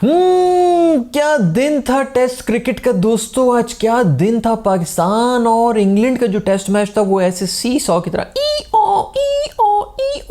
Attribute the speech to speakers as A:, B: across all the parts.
A: क्या दिन था टेस्ट क्रिकेट का दोस्तों। आज क्या दिन था। पाकिस्तान और इंग्लैंड का जो टेस्ट मैच था वो ऐसे सी सॉ की तरह ई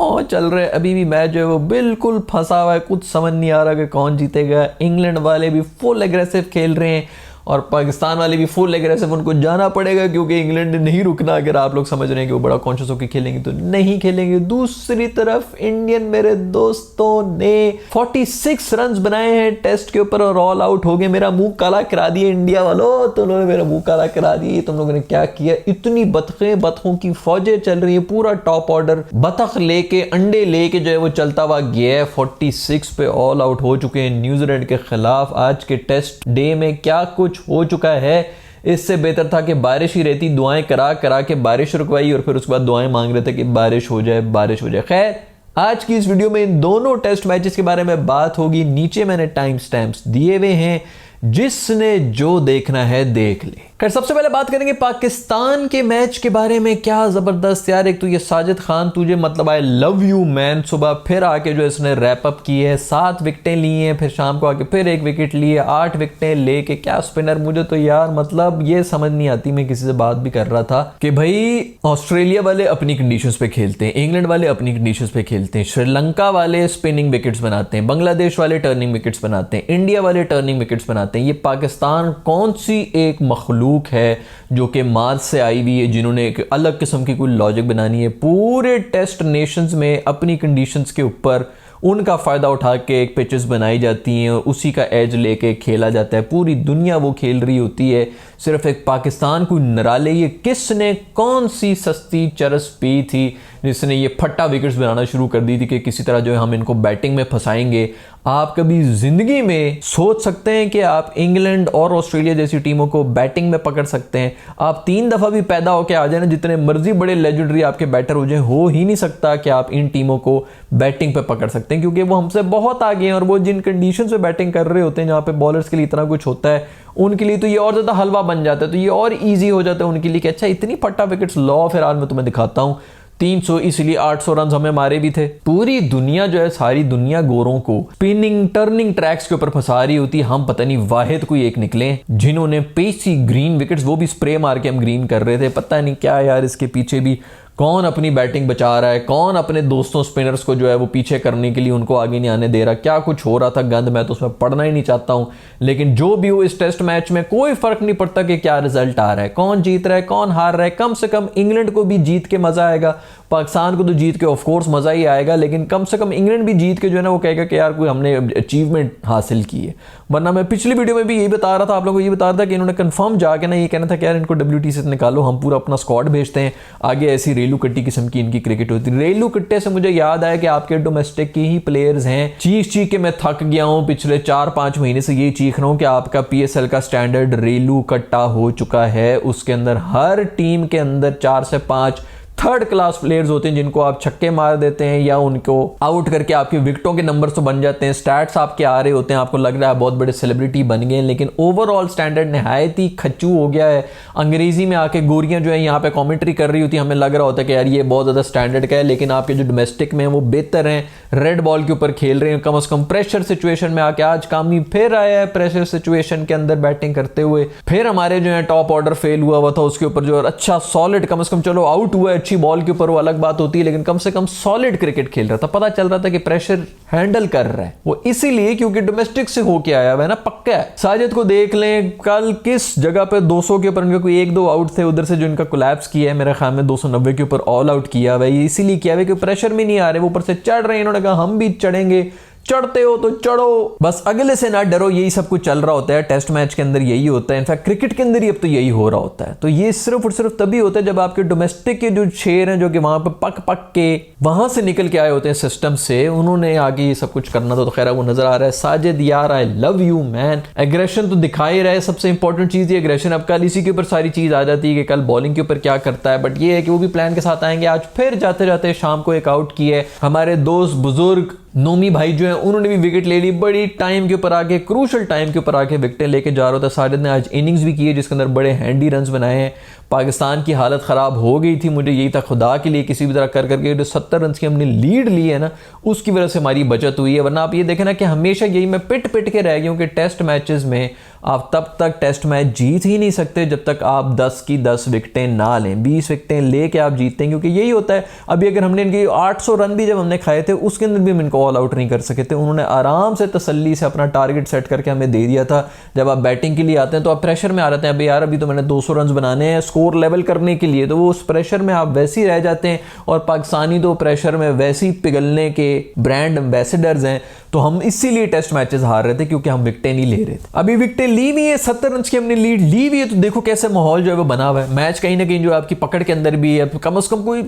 A: ओ चल रहे। अभी भी मैच जो है वो बिल्कुल फंसा हुआ है, कुछ समझ नहीं आ रहा कि कौन जीतेगा। इंग्लैंड वाले भी फुल एग्रेसिव खेल रहे हैं और पाकिस्तान वाले भी फुल एग्रेसिव। उनको जाना पड़ेगा क्योंकि इंग्लैंड ने नहीं रुकना। अगर आप लोग समझ रहे हैं कि वो बड़ा कॉन्शियस होकर खेलेंगे तो नहीं खेलेंगे। दूसरी तरफ इंडियन मेरे दोस्तों ने 46 रन बनाए हैं टेस्ट के ऊपर और ऑल आउट हो गए। मेरा मुंह काला करा दिया इंडिया वालों, तुम लोगों ने मेरा मुंह काला करा दिया। तुम लोगों ने क्या किया। इतनी बतखों की फौजें चल रही है, पूरा टॉप ऑर्डर बतख लेके अंडे लेके जो है वो चलता हुआ गया है। 46 पे ऑल आउट हो चुके हैं न्यूजीलैंड के खिलाफ। आज के टेस्ट डे में क्या कुछ हो चुका है। इससे बेहतर था कि बारिश ही रहती। दुआएं करा करा के बारिश रुकवाई और फिर उसके बाद दुआएं मांग रहे थे कि बारिश हो जाए बारिश हो जाए। खैर, आज की इस वीडियो में इन दोनों टेस्ट मैचेस के बारे में बात होगी। नीचे मैंने टाइम स्टैम्प्स दिए हुए हैं, जिसने जो देखना है देख ले। खैर, सबसे पहले बात करेंगे पाकिस्तान के मैच के बारे में। क्या जबरदस्त यार। एक तो ये साजिद खान, तुझे मतलब आई लव यू मैन। सुबह फिर आके जो इसने रैप अप की है, 7 विकेटें ली हैं, फिर शाम को आके फिर 1 विकेट लिए, 8 विकेटें लेके। क्या स्पिनर। मुझे तो यार मतलब ये समझ नहीं आती। मैं किसी से बात भी कर रहा था कि भाई ऑस्ट्रेलिया वाले अपनी कंडीशंस पे खेलते हैं, इंग्लैंड वाले अपनी कंडीशंस पे खेलते हैं, श्रीलंका वाले स्पिनिंग विकेट्स बनाते हैं, बांग्लादेश वाले टर्निंग विकेट्स बनाते हैं, इंडिया वाले टर्निंग विकेट्स बनाते हैं। ये पाकिस्तान कौन सी एक मखलूक है जो कि मार्स से आई हुई है, जिन्होंने एक अलग किस्म की कोई लॉजिक बनानी है। पूरे टेस्ट नेशंस में अपनी कंडीशंस के ऊपर उनका फ़ायदा उठा के एक पिचेस बनाई जाती हैं और उसी का एज लेके खेला जाता है। पूरी दुनिया वो खेल रही होती है, सिर्फ एक पाकिस्तान को नराले। ये किसने कौन सी सस्ती चरस पी थी जिसने ये फट्टा विकेट्स बनाना शुरू कर दी थी कि किसी तरह जो है हम इनको बैटिंग में फंसाएंगे। आप कभी जिंदगी में सोच सकते हैं कि आप इंग्लैंड और ऑस्ट्रेलिया जैसी टीमों को बैटिंग में पकड़ सकते हैं? आप 3 दफ़ा भी पैदा होकर आ जाए ना, जितने मर्जी बड़े लेजेंडरी आपके बैटर हो जाए, हो ही नहीं सकता कि आप इन टीमों को बैटिंग पे पकड़ सकते हैं, क्योंकि वो हमसे बहुत आगे हैं। और वो जिन कंडीशन पे बैटिंग कर रहे होते हैं, जहाँ पे बॉलर्स के लिए इतना कुछ होता है, उनके लिए तो ये और ज़्यादा हलवा बन जाता है। तो ये और ईजी हो जाता है उनके लिए कि अच्छा इतनी फट्टा विकेट्स लो, फिर आज मैं तुम्हें दिखाता हूँ 300, इसलिए 800 रन हमें मारे भी थे। पूरी दुनिया जो है, सारी दुनिया गोरों को स्पिनिंग टर्निंग ट्रैक्स के ऊपर फंसा रही होती है। हम पता नहीं वाहिद कोई एक निकले जिन्होंने पेसी ग्रीन विकेट्स, वो भी स्प्रे मार के हम ग्रीन कर रहे थे। पता नहीं क्या यार, इसके पीछे भी कौन अपनी बैटिंग बचा रहा है, कौन अपने दोस्तों स्पिनर्स को जो है वो पीछे करने के लिए उनको आगे नहीं आने दे रहा। क्या कुछ हो रहा था गंद, मैं तो उसमें पढ़ना ही नहीं चाहता हूं। लेकिन जो भी हो, इस टेस्ट मैच में कोई फर्क नहीं पड़ता कि क्या रिजल्ट आ रहा है, कौन जीत रहा है, कौन हार रहा है। कम से कम इंग्लैंड को भी जीत के मजा आएगा, पाकिस्तान को तो जीत के ऑफ कोर्स मजा ही आएगा, लेकिन कम से कम इंग्लैंड भी जीत के जो है ना वो कहेगा कि यार कोई हमने अचीवमेंट हासिल की है। वरना मैं पिछली वीडियो में भी यही बता रहा था, आप लोगों को ये बता रहा था कि इन्होंने कंफर्म जाके ना ये कहना था कि यार इनको WT से निकालो, हम पूरा अपना स्क्वाड भेजते हैं आगे। ऐसी रेलू कट्टी किस्म की इनकी क्रिकेट होती है। रेलू कट्टे से मुझे याद आया कि आपके डोमेस्टिक की ही प्लेयर्स हैं। चीख के मैं थक गया हूं, पिछले 4-5 महीने से ये चीख रहा हूं कि आपका PSL का स्टैंडर्ड रेलू कट्टा हो चुका है। उसके अंदर हर टीम के अंदर 4 से 5 थर्ड क्लास प्लेयर्स होते हैं, जिनको आप छक्के मार देते हैं या उनको आउट करके आपके विकेटों के नंबर्स तो बन जाते हैं, स्टैट्स आपके आ रहे होते हैं, आपको लग रहा है बहुत बड़े सेलिब्रिटी बन गए हैं। लेकिन ओवरऑल स्टैंडर्ड नहायत ही खच्चू हो गया है। अंग्रेजी में आके गोरियां जो है यहाँ पे कॉमेंट्री कर रही होती है, हमें लग रहा होता है कि यार ये बहुत ज़्यादा स्टैंडर्ड का है। लेकिन आपके जो डोमेस्टिक में है वो बेहतर हैं, रेड बॉल के ऊपर खेल रहे हैं। कम से कम प्रेशर सिचुएशन में आके आज कामी फिर आया है, प्रेशर सिचुएशन के अंदर बैटिंग करते हुए। फिर हमारे जो है टॉप ऑर्डर फेल हुआ था, उसके ऊपर जो अच्छा सॉलिड, कम से कम चलो आउट हुआ अच्छी बॉल के ऊपर, वो अलग बात होती है, लेकिन कम से कम सॉलिड क्रिकेट खेल रहा था। पता चल रहा था कि प्रेशर हैंडल कर रहा है वो, इसीलिए क्योंकि डोमेस्टिक से होके आया हुआ है ना, पक्का है। साजिद को देख लें, कल किस जगह पे 200 के ऊपर उनके कोई 1-2 आउट थे, उधर से जो इनका कोलैप्स किया है मेरे ख्याल में 290 के ऊपर ऑल आउट किया हुआ है। इसीलिए किया हुआ है कि प्रेशर में नहीं आ रहे, वो ऊपर से चढ़ रहे हैं। इन्होंने कहा हम भी चढ़ेंगे, चढ़ते हो तो चढ़ो, बस अगले से ना डरो। यही सब कुछ चल रहा होता है टेस्ट मैच के अंदर, यही होता है। इनफैक्ट क्रिकेट के अंदर ही अब तो यही हो रहा होता है। तो ये सिर्फ और सिर्फ तभी होता है जब आपके डोमेस्टिक के जो शेर हैं, जो कि वहां पे पक के वहां से निकल के आए होते हैं सिस्टम से, उन्होंने आगे ये सब कुछ करना था। तो खैर वो नजर आ रहा है। साजिद यार I love you man. Aggression तो दिखा ही रहा है, सबसे इंपॉर्टेंट चीज ये एग्रेशन। अब कल इसी के ऊपर सारी चीज आ जाती है कि कल बॉलिंग के ऊपर क्या करता है, बट ये है कि वो भी प्लान के साथ आएंगे। आज फिर जाते जाते शाम को एक आउट की है हमारे दोस्त बुजुर्ग नोमी भाई जो है, उन्होंने भी विकेट ले ली। बड़ी टाइम के ऊपर आके, क्रूशल टाइम के ऊपर आके विकेटें लेके जा रहा था। साजिद ने आज इनिंग्स भी की है जिसके अंदर बड़े हैंडी रन्स बनाए हैं। पाकिस्तान की हालत ख़राब हो गई थी। मुझे यही था खुदा के लिए किसी भी तरह कर करके जो 70 रन की हमने लीड ली है ना, उसकी वजह से हमारी बचत हुई है। वरना आप ये देखें ना कि हमेशा यही मैं पिट के रह गया हूँ कि टेस्ट मैचेस में आप तब तक टेस्ट मैच जीत ही नहीं सकते जब तक आप 10 की 10 विकेटें ना लें, 20 विकेटें लेके आप जीतते हैं, क्योंकि यही होता है। अभी अगर हमने इनकी 800 रन भी जब हमने खाए थे उसके अंदर भी हम इनको ऑल आउट नहीं कर सके थे। उन्होंने आराम से तसल्ली से अपना टारगेट सेट करके हमें दे दिया था। जब आप बैटिंग के लिए आते हैं तो आप प्रेशर में आ जाते हैं, अभी यार अभी तो मैंने 200 रन बनाने हैं स्कोर लेवल करने के लिए, तो वो उस प्रेशर में आप वैसे ही रह जाते हैं। और पाकिस्तानी तो प्रेशर में वैसे ही पिघलने के ब्रांड एम्बेसडर्स हैं, तो हम इसीलिए टेस्ट मैचेस हार रहे थे क्योंकि हम विकेटें नहीं ले रहे थे। अभी विकेटें ली हुई है, 70 रन की हमने लीड ली हुई है, तो देखो कैसे माहौल जो है वो बना हुआ है। मैच कहीं ना कहीं जो आपकी पकड़ के अंदर भी है, कम से कम कोई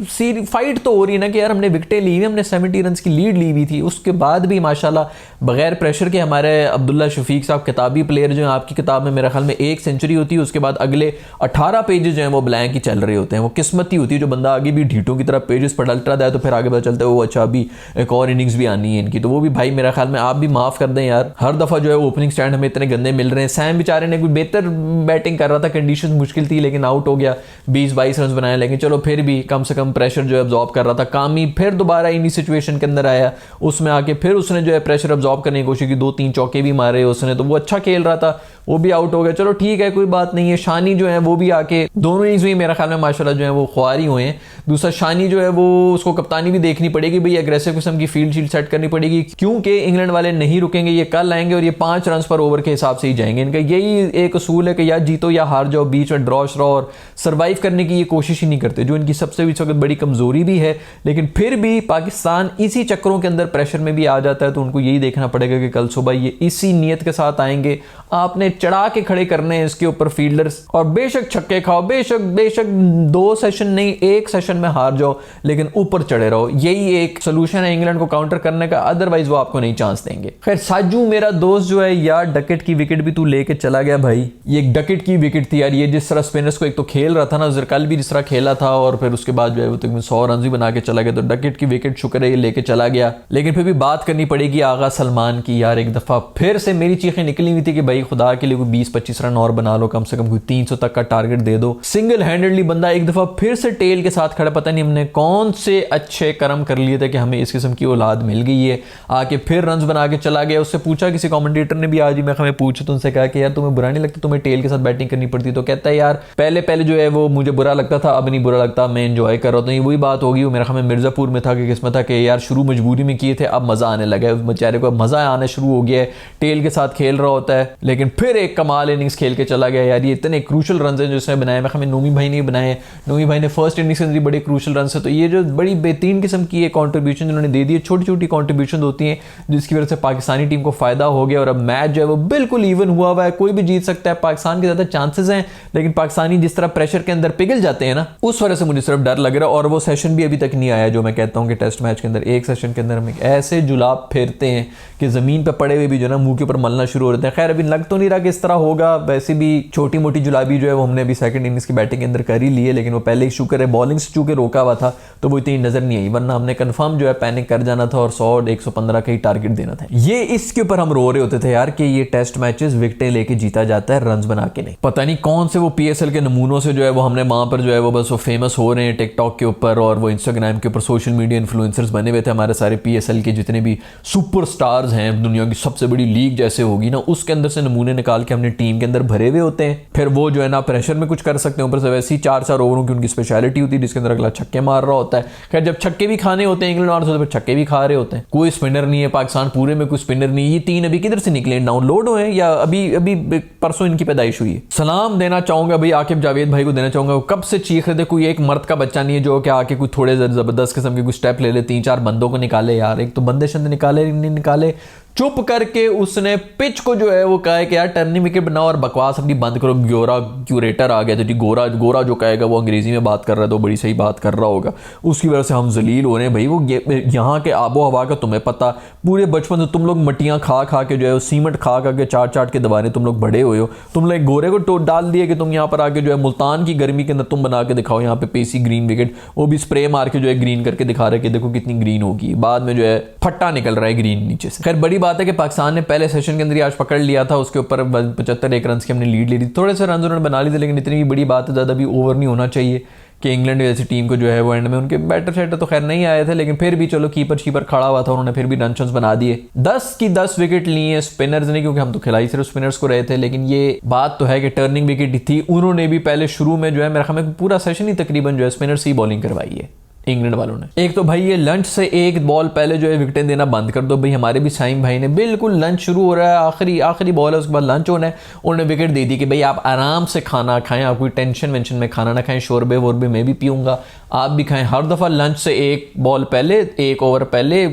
A: फाइट तो हो रही है ना कि यार हमने विकेटें ली हुई, हमने 70 रन की लीड ली हुई थी, उसके बाद भी माशाल्लाह बगैर प्रेशर के हमारे अब्दुल्ला शफीक साहब किताबी प्लेयर जो है, आपकी किताब में मेरे ख्याल में 1 सेंचुरी होती है, उसके बाद अगले 18 पेजेस जो हैं वो ब्लैंक ही चल रहे होते हैं। वो किस्मत ही होती है, जो बंदा आगे भी ढीटों की तरह पेजेस पलटता है तो फिर आगे पता चलता है वो अच्छा अभी एक और इनिंग्स भी आनी है इनकी। तो वो भी भाई मेरा ख्याल में आप भी माफ कर दें यार, हर दफा जो है ओपनिंग स्टैंड हमें इतने गंदे मिल रहे हैं। सैम बेचारे ने कोई बेहतर बैटिंग कर रहा था, कंडीशन मुश्किल थी लेकिन आउट हो गया, 20-22 रन बनाए, लेकिन चलो फिर भी कम से कम प्रेशर जो है अब्जॉर्ब कर रहा था। कामी फिर दोबारा इन्हीं सिचुएशन के अंदर आया, उसमें आके फिर उसने जो है प्रेशर अब्जॉर्ब करने की कोशिश की, 2-3 चौके भी मारे उसने, तो वो अच्छा खेल रहा था, वो भी आउट हो गया। चलो ठीक है, कोई बात नहीं है। शानी जो है वो भी आके दोनों इनिंग्स में मेरा ख्याल में माशाल्लाह जो है वो खुआरी हुए हैं। दूसरा शानी जो है वो उसको कप्तानी भी देखनी पड़ेगी भाई, अग्रेसिव किस्म की फील्ड शील्ड सेट करनी पड़ेगी, क्योंकि इंग्लैंड वाले नहीं रुकेंगे, ये कल आएंगे और ये 5 रन पर ओवर के हिसाब से ही जाएंगे। इनका यही एक असूल है कि या जीतो या हार जाओ, बीच में ड्रॉ श्रॉ और सर्वाइव करने की ये कोशिश ही नहीं करते, जो इनकी सबसे इस वक्त बड़ी कमजोरी भी है। लेकिन फिर भी पाकिस्तान इसी चक्करों के अंदर प्रेशर में भी आ जाता है, तो उनको यही देखना पड़ेगा कि कल सुबह ये इसी नीयत के साथ आएंगे, आपने चढ़ा के खड़े करने हैं इसके ऊपर फील्डर्स, और बेशक छक्के खाओ, बेशक 2 सेशन नहीं 1 सेशन में हार जाओ, लेकिन ऊपर चढ़े रहो। यही एक सोल्यूशन है इंग्लैंड को काउंटर करने का, अदरवाइज वो आपको नहीं चांस देंगे। खैर साजू मेरा दोस्त जो है यार, डकेट की विकेट भी तू लेके चला गया भाई। ये एक डकेट की विकेट थी यार, ये जिस तरह स्पिनर्स को एक तो खेल रहा था ना, कल भी जिस तरह खेला था, और फिर उसके बाद जो है वो तकरीबन 100 रन भी बना के चला गया, तो डकेट की विकेट शुक्र है ये लेके चला गया। लेकिन फिर भी बात करनी पड़ेगी आगा सलमान की यार। एक दफा फिर से मेरी चीखें निकली हुई थी कि भाई खुदा के लिए कोई 20-25 रन और बना लो, कम से कम कोई 300 तक का टारगेट दे दो। सिंगल हैंडेडली बंदा एक दफा फिर से टेल के साथ खड़ा, पता नहीं हमने कौन से अच्छे कर्म कर लिए थे कि हमें इस किस्म की औलाद मिल गई है। आके फिर रन बना के चला गया। उससे पूछा किसी कमेंटेटर ने भी आज ही, मैं हमें पूछा तो उनसे कहा कि यार तुम्हें बुरा नहीं लगता तुम्हें टेल के साथ बैटिंग करनी पड़ती? तो कहता है यार पहले जो है वो मुझे बुरा लगता था, अब नहीं बुरा लगता, मैं एंजॉय कर रहा हूँ। वही बात होगी, वो मेरा ख्याल में मिर्जापुर में था कि किस्मत था कि यार शुरू मजबूरी में किए थे, अब मजा आने लगा है, बेचारे को मजा आना शुरू हो गया है, टेल के साथ खेल रहा होता है। लेकिन फिर एक कमाल इनिंग्स खेल के चला गया यार। ये इतने क्रूशल रन है जो उसने बनाए, मैं हमें नोमी भाई ने बनाए, नोमी भाई ने फर्स्ट इनिंग्स के अंदर बड़े क्रूशल रन है। तो ये जो बड़ी बेहतरीन किस्म की कॉन्ट्रीब्यूशन जिन्होंने दे दी है, छोटी छोटी कॉन्ट्रीब्यूशन होती हैं जिसकी वजह से पाकिस्तानी टीम को फायदा हो गया, और अब मैच जो है वो बिल्कुल इवन हुआ हुआ है, कोई भी जीत सकता है। पाकिस्तान के ज्यादा चांसेस हैं, लेकिन पाकिस्तानी जिस तरह प्रेशर के अंदर पिघल जाते हैं ना, उस वजह से मुझे सिर्फ डर लग रहा है। और वो सेशन भी अभी तक नहीं आया जो मैं कहता हूँ कि टेस्ट मैच के अंदर एक सेशन के अंदर हम ऐसे जुलाब फेरते हैं कि जमीन पे पड़े हुए भी जो ना मुंह के ऊपर मलना शुरू हो जाते हैं। खैर अभी लग तो नहीं रहा कि इस तरह होगा, वैसे भी छोटी मोटी जुलाबी जो है वो हमने अभी सेकंड इनिंग्स की बैटिंग के अंदर कर ही ली है, लेकिन वो पहले ही शुक्र है बॉलिंग से चूंकि रोका हुआ था तो वो इतनी नजर नहीं आई, वरना हमने कंफर्म जो है पैनिक कर जाना था और 100-115 का ही टारगेट देना था। ये इसके ऊपर हम रो रहे होते थे यार कि ये टेस्ट मैचेस विकेटें लेके जीता जाता है, रन बना के नहीं। पता नहीं कौन से वो पीएसएल के नमूनों से जो है वो हमने वहां पर जो है वो बस वो फेमस हो रहे हैं टिकटॉक के ऊपर और वो इंस्टाग्राम के ऊपर सोशल मीडिया इन्फ्लुएंसर्स बने हुए थे। हमारे सारे पीएसएल के जितने भी सुपर स्टार्स हैं, दुनिया की सबसे बड़ी लीग जैसे होगी ना, उसके अंदर से नमूने निकाल के हमने टीम के अंदर भरे हुए होते हैं। फिर वो जो है ना प्रेशर में कुछ कर सकते हैं, ऊपर से वैसे ही 4-4 ओवरों की उनकी स्पेशलिटी होती है जिसके अंदर अगला छक्के मार रहा होता है। खैर जब छक्के भी खाने होते हैं इंग्लैंड वालों से, तो छक्के भी खा रहे होते हैं। कोई स्पिनर नहीं है पाकिस्तान पूरे में, कोई स्पिनर नहीं। ये 3 अभी किधर से निकले, डाउनलोड हुए या अभी परसों इनकी पैदाइश हुई है। सलाम देना चाहूंगा भाई आकिब जावेद भाई को देना चाहूंगा, वो कब से चीख रहे थे कोई एक मर्द का बच्चा नहीं है जो कि आके कोई थोड़े जबरदस्त किस्म के कुछ स्टेप ले ले, 3-4 बंदों को निकाले यार। एक तो बंदे शंदे निकाले नहीं निकाले, चुप करके उसने पिच को जो है वो कहा है कि यार टर्निंग विकेट बनाओ और बकवास अपनी बंद करो। गोरा क्यूरेटर आ गया था जी, गोरा जो कहेगा वो अंग्रेजी में बात कर रहा है तो बड़ी सही बात कर रहा होगा, उसकी वजह से हम जलील हो रहे हैं भाई। वो यहाँ के आबो हवा का तुम्हें पता, पूरे बचपन से तुम लोग मटियाँ खा खा के जो है सीमेंट खा खा के चाट के दबाने तुम लोग बड़े हुए हो। तुम लोग गोरे को डाल दिए कि तुम यहाँ पर आके जो है मुल्तान की गर्मी के अंदर तुम बना के दिखाओ यहाँ पे पेसी ग्रीन विकेट, वो भी स्प्रे मार के जो है ग्रीन करके दिखा रहे कि देखो कितनी ग्रीन होगी, बाद में जो है फट्टा निकल रहा है ग्रीन नीचे से। खैर बड़ी बात है कि पाकिस्तान ने पहले सेशन के अंदर ही आज पकड़ लिया था, उसके ऊपर 75 रन की हमने लीड ले ली, थोड़े से रन उन्होंने बना लिए थे, लेकिन इतनी भी बड़ी बात है, ज़्यादा भी ओवर नहीं होना चाहिए कि इंग्लैंड जैसी टीम को जो है वो एंड में उनके बैटर शैटर तो खैर नहीं आए थे, लेकिन फिर भी चलो कीपर शीपर खड़ा हुआ था, उन्होंने फिर भी रन बना दिए। 10 की 10 विकेट ली हैं स्पिनर्स ने, क्योंकि हम तो खिलाई सिर्फ स्पिनर्स को रहे थे, लेकिन ये बात तो है कि टर्निंग विकेट थी, उन्होंने भी पहले शुरू में जो है मेरा ख्याल में पूरा सेशन ही तकरीबन जो है स्पिनर्स ही बॉलिंग करवाई है इंग्लैंड वालों ने। एक तो भाई ये लंच से एक बॉल पहले जो है विकेटें देना बंद कर दो भाई। हमारे भी साइम भाई ने बिल्कुल लंच शुरू हो रहा है, आखिरी बॉल है, उसके बाद लंच होना है, उन्होंने विकेट दे दी कि भाई आप आराम से खाना खाएं, आप कोई टेंशन वेंशन में खाना ना खाएं, शोरबे वोरबे मैं भी पीऊंगा, आप भी खाएं। हर दफ़ा लंच से एक बॉल पहले, एक ओवर पहले,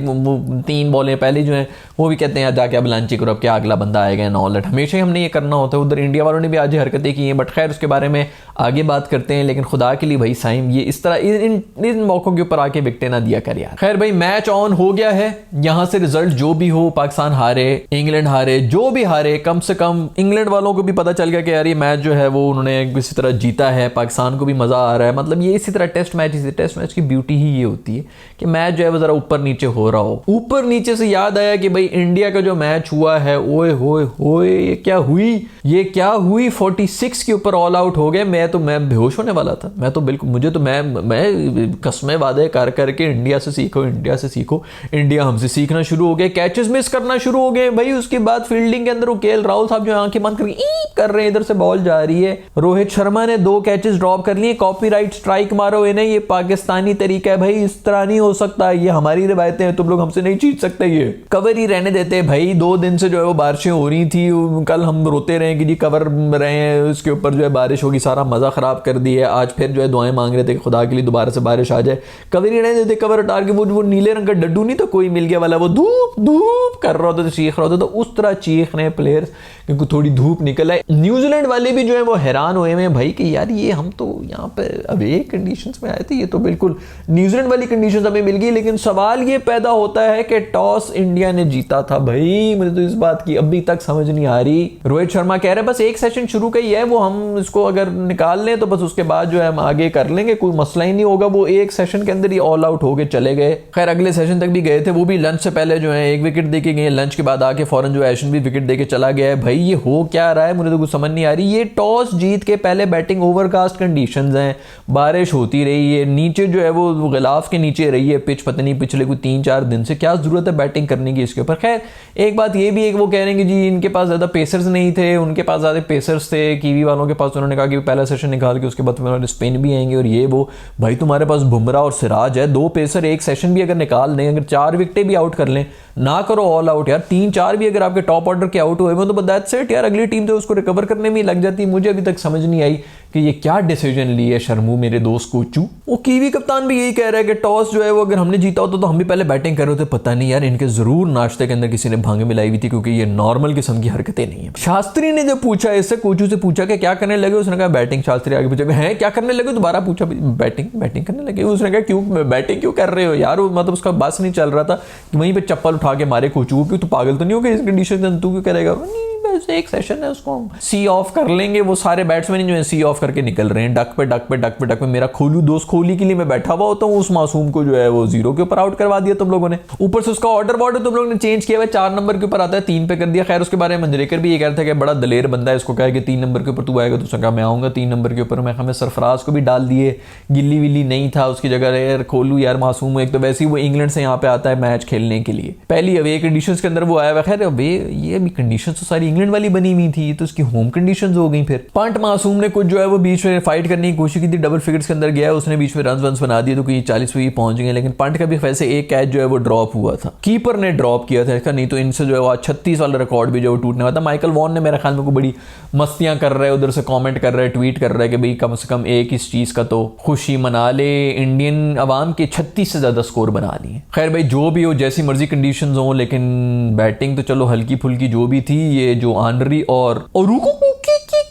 A: 3 बॉलें पहले जो हैं वो भी कहते हैं जाके अब लंच ही करो, अब क्या अगला बंदा आएगा ना ऑलरेडी, हमेशा ही हमने ये करना होता है। उधर इंडिया वालों ने भी आज हरकतें की हैं, बट खैर उसके बारे में आगे बात करते हैं। लेकिन खुदा के लिए भाई साइम ये इस तरह इन मौकों के ऊपर आके विकेटें ना दिया कर यार। खैर भाई मैच ऑन हो गया है, यहाँ से रिजल्ट जो भी हो, पाकिस्तान हारे, इंग्लैंड हारे, जो भी हारे, कम से कम इंग्लैंड वालों को भी पता चल गया कि यार ये मैच जो है वो उन्होंने किसी तरह जीता है, पाकिस्तान को भी मजा आ रहा है। मतलब ये इसी तरह टेस्ट मैच की ब्यूटी ही ये होती है कि मैच जो है वो जरा ऊपर नीचे हो रहा हो। ऊपर नीचे से याद आया कि भाई इंडिया का जो मैच हुआ है, ओए होए होए ये क्या हुई 46 के ऊपर ऑल आउट हो गए। मैं बेहोश होने वाला था, मैं तो बिल्कुल, मुझे तो मैं कसमें वादे कर करके इंडिया से सीखो, इंडिया हमसे सीखना शुरू हो गया, कैचेस मिस करना शुरू हो गए भाई। उसके बाद फील्डिंग के अंदर केएल राहुल साहब जो आंखें बंद करके कर रहे हैं, इधर से बॉल जा रही है, रोहित शर्मा ने 2 कैचेस ड्रॉप कर लिए, कॉपीराइट स्ट्राइक मारो इन्हें, ये पाकिस्तानी तरीका है भाई, इस तरह नहीं हो सकता, ये हमारी रिवायतें हैं, तुम लोग हमसे नहीं जीत सकते, ये कवर ही रहने देते भाई। 2 दिन से जो है वो बारिशें हो रही थी, कल हम रोते रहे कि जी कवर रहे हैं, उसके ऊपर जो है बारिश होगी, सारा मजा खराब कर दी है। आज फिर जो है दुआएं मांग रहे थे कि खुदा के लिए दोबारा से बारिश आ जाए, कवर ही रहने देते, कवर हटा के वो नीले रंग का डड्डू नहीं तो कोई मिल गया वाला, वो धूप धूप कर रहा होता था, चीख रहा होता, तो उस तरह चीख रहे प्लेयर्स क्योंकि थोड़ी धूप निकल आए। न्यूजीलैंड वाले भी जो है वो हैरान हुए हैं भाई कि यार ये हम तो यहाँ पे अवे कंडीशंस में आए थे, ये तो बिल्कुल न्यूजीलैंड वाली कंडीशंस हमें मिल गई। लेकिन सवाल ये पैदा होता है कि टॉस इंडिया ने जीता था भाई, मुझे तो इस बात की अभी तक समझ नहीं आ रही। रोहित शर्मा कह रहे हैं बस एक सेशन शुरू का ही है, वो हम इसको अगर निकाल लें तो बस उसके बाद जो है हम आगे कर लेंगे, कोई मसला ही नहीं होगा। वो एक सेशन के अंदर ही ऑल आउट हो गए चले गए। खैर अगले सेशन तक भी गए थे, वो भी लंच से पहले जो है 1 विकेट दे के गए, लंच के बाद आके फौरन जो एशन भी विकेट दे के चला गया है। भाई ये हो क्या रहा है, मुझे तो कुछ समझ नहीं आ रही। ये टॉस जीत के पहले बैटिंग, ओवरकास्ट कंडीशंस हैं, बारिश होती रही है, नीचे जो है वो गिलाफ के नीचे रही है पिच, पता नहीं पिछले कोई 3-4 दिन से, क्या जरूरत है बैटिंग करने की इसके ऊपर। खैर एक बात ये भी है कि वो कह रहे हैं कि जी इनके पास ज़्यादा पेसर्स नहीं थे, उनके पास ज़्यादा पेसर्स थे कीवी वालों के पास, उन्होंने कहा कि पहला सेशन निकाल के उसके बाद स्पिन भी आएंगे और ये वो। भाई तुम्हारे पास बुमराह और सिराज है, 2 पेसर एक सेशन भी अगर निकाल दें, अगर 4 विकेटें भी आउट कर लें, ना करो ऑल आउट यार, 3-4 भी अगर आपके टॉप ऑर्डर के आउट हुए वो तो दैट्स इट यार, अगली टीम तो उसको रिकवर करने में लग जाती है। मुझे अभी तक समझ नहीं आई कि ये क्या डिसीजन ली है शर्मू मेरे दोस्त कोचू। वो कीवी कप्तान भी यही कह रहा है कि टॉस जो है वो अगर हमने जीता होता तो हम भी पहले बैटिंग कर रहे होते। पता नहीं यार इनके जरूर नाश्ते के अंदर किसी ने भांग मिलाई हुई थी, क्योंकि ये नॉर्मल किस्म की हरकतें नहीं है। शास्त्री ने जब पूछा इससे, कोचू से पूछा कि क्या करने लगे, उसने कहा बैटिंग। शास्त्री आगे पूछा है क्या करने लगे, दोबारा पूछा बैटिंग करने लगे। उसने कहा क्यों बैटिंग क्यों कर रहे हो यार, मतलब उसका बस नहीं चल रहा था कि वहीं पे चप्पल उठा के मारे कोचू, क्यों तू पागल तो नहीं हो गया इस कंडीशन में, तू क्यों करेगा। एक सेशन है उसको सी ऑफ कर लेंगे। वो सारे बैट्समैन जो है सी ऑफ करके निकल रहे हैं, डक पे मेरा खोलू दोस्त कोहली के लिए मैं बैठा हुआ होता हूँ, उस मासूम को जो है वो 0 के ऊपर आउट करवा दिया तुम लोगों ने। ऊपर से उसका ऑर्डर तुम लोगों ने चेंज किया हुआ, 4 नंबर के ऊपर आता है 3 पे कर दिया। खैर उसके बारे में मंजरेकर भी ये कहता है कि बड़ा दलेर बंदा है, इसको कहा कि 3 नंबर के ऊपर तू आएगा, तो उसने कहा मैं आऊंगा 3 नंबर के ऊपर। मैं हमें सरफराज को भी डाल दिए, गिल्ली विल्ली नहीं था उसकी जगह, यार खोलू यार मासूम, एक तो वैसे ही वो इंग्लैंड से यहाँ पे आता है मैच खेलने के लिए, पहली अवे कंडीशन के अंदर वो आया हुआ। खैर अवे ये भी कंडीशन तो सारी इंग्लैंड वाली बनी हुई थी, तो उसकी होम कंडीशंस हो गई। फिर पंट मासूम ने कुछ जो है वो बीच में फाइट करने की कोशिश की थी, डबल फिगर्स के अंदर गया, उसने बीच में रन बना दिए, तो कोई 40 पे पहुंच गए। लेकिन पंट का भी वैसे एक कैच जो है वो ड्रॉप हुआ था, कीपर ने ड्रॉप किया था इसका, नहीं तो इनसे जो है वो 36 वाला रिकॉर्ड भी जो टूटने वाला था। माइकल वॉन ने मेरे ख्याल में को बड़ी मस्तियां कर रहे हैं, उधर से कमेंट कर रहे हैं, ट्वीट कर रहे हैं कि भाई कम से कम एक इस चीज का तो खुशी मना ले, इंडियन अवाम के 36 से ज्यादा स्कोर बना लिए। खैर भाई जो भी हो, जैसी मर्जी कंडीशंस हो, लेकिन बैटिंग तो चलो हल्की फुल्की जो भी थी, ये जो आनरी और रुको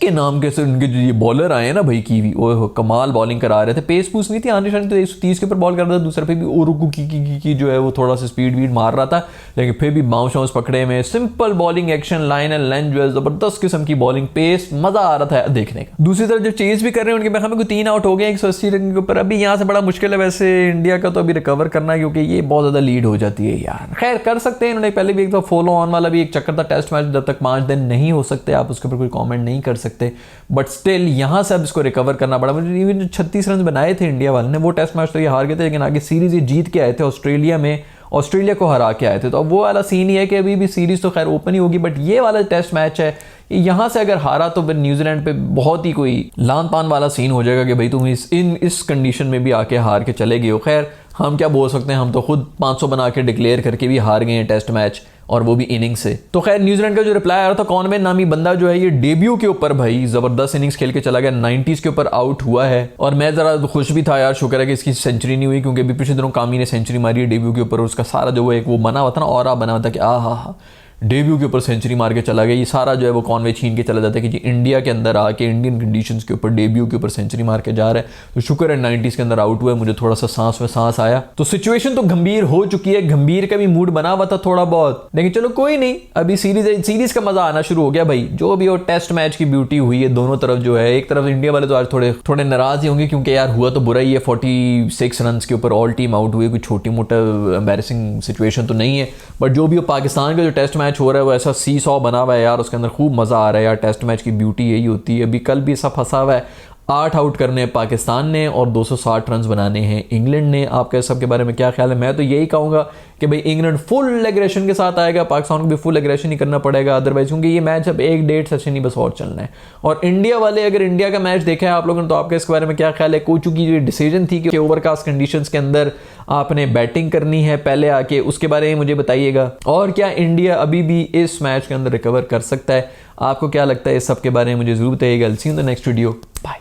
A: के नाम के उनके जो ये बॉलर आए ना भाई, कीवी, ओह कमाल बॉलिंग करा रहे थे, पेस पूस नहीं थी आने शान, तो 130 के ऊपर बॉल कर रहा था, दूसरे पे भी ओरुकू की जो है वो थोड़ा सा स्पीड वीड मार रहा था, लेकिन फिर भी बाउंस वाउंस पकड़े में, simple bowling action, line and length जो है जबरदस्त किस्म की बॉलिंग, पेस, मजा आ रहा था देखने का। दूसरी तरफ जो चेज भी कर रहे हैं उनके हमें 3 आउट हो गए 180 रन के ऊपर। अभी यहाँ से बड़ा मुश्किल है वैसे इंडिया का तो अभी रिकवर करना, क्योंकि ये बहुत ज्यादा लीड हो जाती है यार। खैर कर सकते हैं, इन्होंने पहले भी एक तो फॉलो ऑन वाला भी एक चक्कर था, टेस्ट मैच जब तक 5 दिन नहीं हो सकते आप उसके ऊपर कोई कमेंट नहीं कर सकते, बट स्टिल यहां से अब इसको रिकवर करना पड़ा। मुझे इवन 36 रन बनाए थे इंडिया वाले ने, वो टेस्ट मैच तो ये हार गए थे, लेकिन आगे सीरीज ये जीत के आए थे ऑस्ट्रेलिया में, ऑस्ट्रेलिया को हरा के आए थे। तो अब वो वाला सीन ही है कि अभी भी सीरीज तो खैर ओपन ही होगी, बट ये वाला टेस्ट मैच है, यहां से अगर हारा तो फिर न्यूजीलैंड पे बहुत ही कोई लान पान वाला सीन हो जाएगा कि भाई तुम इस कंडीशन में भी आके हार के चले गए हो। खैर हम क्या बोल सकते हैं, हम तो खुद 500 बना के डिक्लेयर करके भी हार गए हैं टेस्ट मैच, और वो भी इनिंग्स से। तो खैर न्यूजीलैंड का जो रिप्लाई आ रहा था, कॉनवे नामी बंदा जो है ये डेब्यू के ऊपर भाई जबरदस्त इनिंग्स खेल के चला गया, 90s के ऊपर आउट हुआ है, और मैं जरा खुश भी था यार, शुक्र है कि इसकी सेंचुरी नहीं हुई, क्योंकि अभी पिछले दिनों कामी ने सेंचुरी मारी है डेब्यू के ऊपर, उसका सारा जो वो एक वो बना हुआ था ना, और बना हुआ था कि हा डेब्यू के ऊपर सेंचुरी मार के चला गया, ये सारा जो है वो कॉनवे छीन के चला जाता है कि जी इंडिया के अंदर आके इंडियन कंडीशंस के ऊपर डेब्यू के ऊपर सेंचुरी मार के जा रहा है। तो शुक्र है 90s के अंदर आउट हुआ है, मुझे थोड़ा सा सांस में सांस आया। तो सिचुएशन तो गंभीर हो चुकी है, गंभीर का भी मूड बना हुआ था थोड़ा बहुत, लेकिन चलो कोई नहीं, अभी सीरीज का मजा आना शुरू हो गया भाई। जो भी वो टेस्ट मैच की ब्यूटी हुई है दोनों तरफ जो है, एक तरफ इंडिया वाले तो आज थोड़े नाराज ही होंगे, क्योंकि यार हुआ तो बुरा ही है, 46 रन के ऊपर ऑल टीम आउट हुई, कोई छोटी मोटा एम्बैरेसिंग सिचुएशन तो नहीं है, बट जो भी हो पाकिस्तान का जो टेस्ट मैच हो रहा है वो ऐसा 100 बना हुआ है यार, उसके अंदर खूब मजा आ रहा है यार। टेस्ट मैच की ब्यूटी यही होती है। अभी कल भी सब फंसा हुआ है, 8 आउट करने हैं पाकिस्तान ने और 260 रन बनाने हैं इंग्लैंड ने। आपके सबके बारे में क्या ख्याल है? मैं तो यही कहूंगा कि भाई इंग्लैंड फुल एग्रेशन के साथ आएगा, पाकिस्तान को भी फुल एग्रेशन ही करना पड़ेगा अदरवाइज, क्योंकि ये मैच अब 1-1.5 सेशन ही बस और चलना है। और इंडिया वाले अगर इंडिया का मैच देखा है आप लोगों ने, तो आपके इसके बारे में क्या ख्याल है? कोचू की जो डिसीजन थी कि ओवरकास्ट कंडीशंस के अंदर आपने बैटिंग करनी है पहले आके, उसके बारे में मुझे बताइएगा। और क्या इंडिया अभी भी इस मैच के अंदर रिकवर कर सकता है? आपको क्या लगता है इस सब के बारे में मुझे जरूर बताइएगा। See you in the next video, bye.